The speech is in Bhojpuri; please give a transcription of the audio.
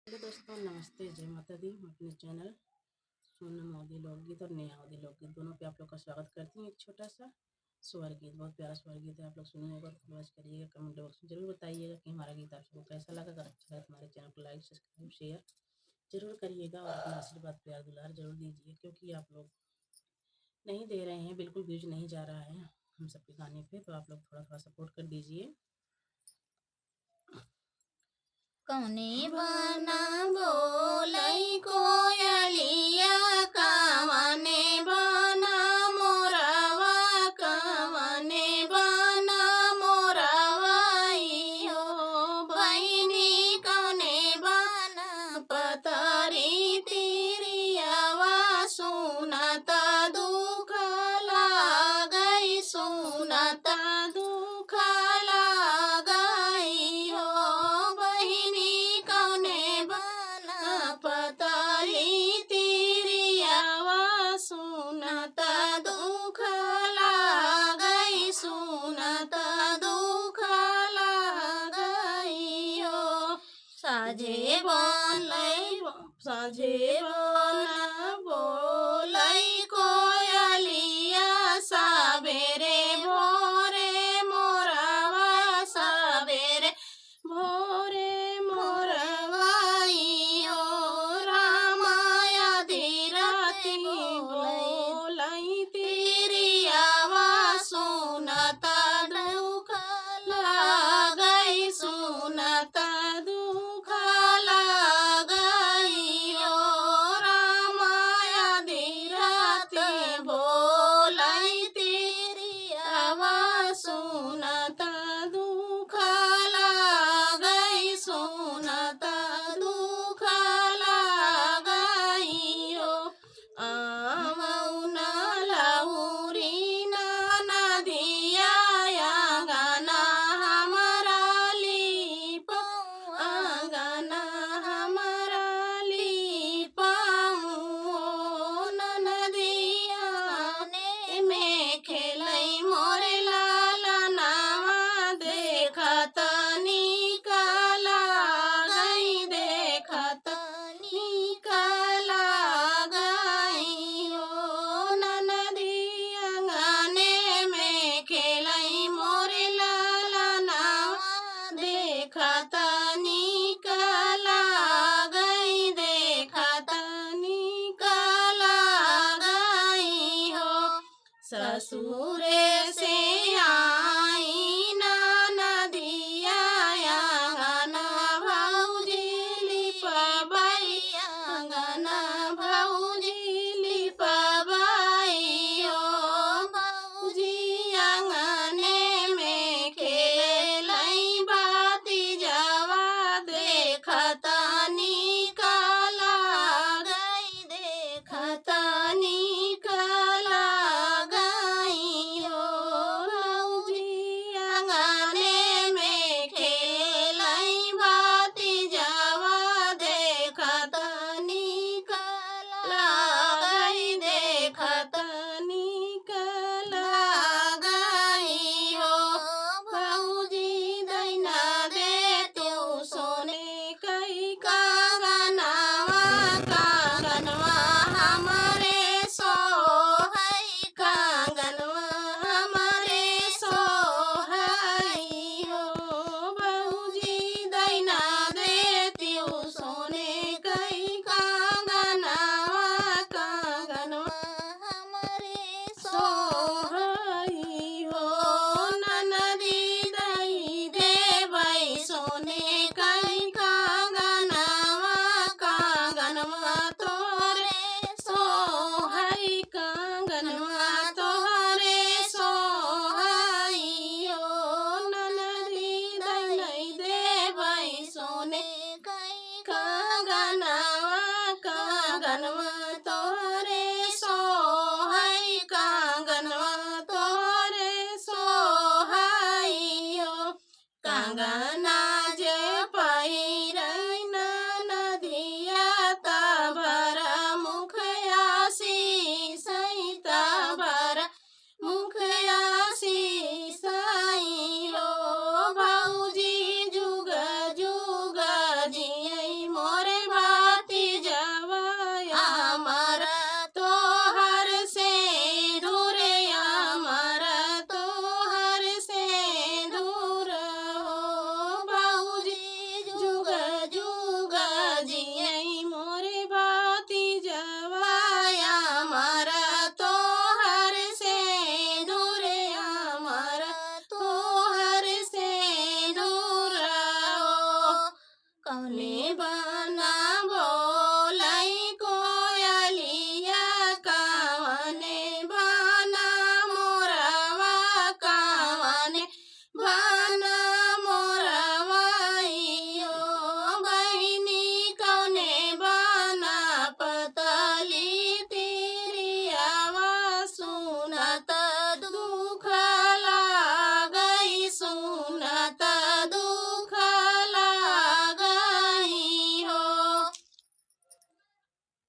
हेलो दोस्तों, नमस्ते, जय माता दी। मैं अपने चैनल सोनम मोदी लोकगीत और नेहा मोदी लोकगीत दोनों पे आप लोग का स्वागत करती हूँ। एक छोटा सा स्वर गीत, बहुत प्यारा स्वर गीत है, आप लोग सुनिएगा और फॉलोअर्स करिएगा। कमेंट बॉक्स में जरूर बताइएगा कि हमारा गीत आप सबको कैसा लगा। अगर अच्छा लगा तो हमारे चैनल को लाइक, सब्सक्राइब, शेयर जरूर करिएगा और अपना आशीर्वाद, प्यार, दुलार जरूर दीजिए, क्योंकि आप लोग नहीं दे रहे हैं, बिल्कुल व्यूज नहीं जा रहा है हम सबके गाने पे, तो आप लोग थोड़ा थोड़ा सपोर्ट कर दीजिए। कौने बना बोलै कोयलिया, कवने बना मोरवा, कवने बना मोरवाई हो बहिनी, कौने बना पतरी तिरियावा, सुनता दुख लागई, सुनता दुख लागई हो बहिनी, कौने बना पतरी तिरियावा, सुनता दुख लागई, सुनता दुख लागई हो। साझे बोलै कोयलिया, सबेरे भोरे मोरवा, सबेरे भोरे मोरवाई हो रामाया धीरती बोलै तिरियावा, सुनता दुख लागई, सुनता दुख लागई हो रामाया धीरती बोलै तिरियावा, सुनता दुख लागई, सुनता दुख लागई हो। आमौना लौरी ना नदिया, आंगना हमारा लीपौ, आंगना हमारा लीपौ नदिया ने में खेलै मोरे लाला नावा, देखत नीक लागई, देखत नीक लागई हो नदी आंगने में खेलै मोरे लाला नावा, देखत नीक लागई, देखत नीक लागई हो। ससुरे से आई ना नदिया, आंगना भौजी लिपबै, आंगना भौजी लिपबै हो भौजी, आंगने में खेलै बाती जावा, देखत नीक लागई, देखत नीक लागई हो भौजी, आंगने में खेलै बाती जावा, देखत नीक लागई, देखत नीक लागई हो भौजी, दैना दे तू सोने कई कंगनवा, कंगनवा हमरे सोहै, कंगनवा हमरे सोहै हो भौजी, दैना दे तू सोने कई कंगनवा, कंगनवा हमरे सोहै हो ननदी, दई देबै सोने कई कंगनवा, कंगनवा तोरे सोहै, कंगनवा तोरे सोहै हो ननदी, दई देबै सोने कई कंगनवा, कंगनवा तोरे सोहै, कंगनवा तोरे सोहै हो। कंगना जे पहिरै ना नदिया, तबर मुखया सीसै, तबर मुखया सीसै हो भौजी, जुग जुग जियै मोरे बनाबो